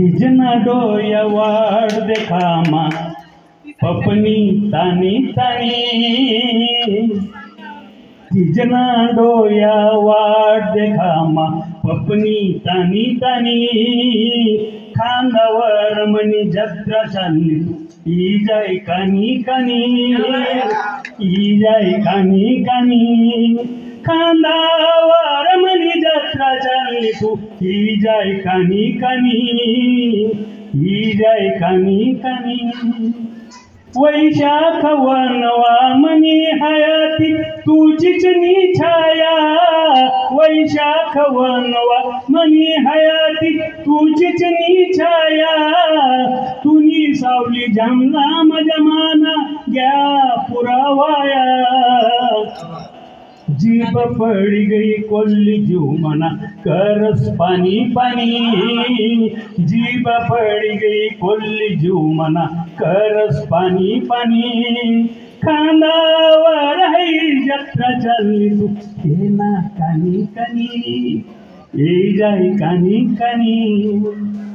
हिजना डोया वाढ देखामा पपनी तानी तानी हिजना डोया वाढ देखामा पपनी तानी तानी खांदावर मनी जत्रा चालली ही जाय कानी कानी ही जाय कानी कानी खांदावर मनी जत्रा चालली तू ही जाय कानी कानी ही जाय कानी कानी वैशाख वनवा मनी हयाती तुझीच छाया वैशाख वनवा मनी हयाती तुझीच छाया तुनी सावली जमला मजमाना गया पुरावाया जीभ पड़ी गई कोल्ली जीव मना करस पानी पानी जीभ पड़ी गई कोल्ली जीव मना करस पानी पानी खांदावर है जत्रा चालली तू हे ना कानी कानी ये जाय कानी कानी।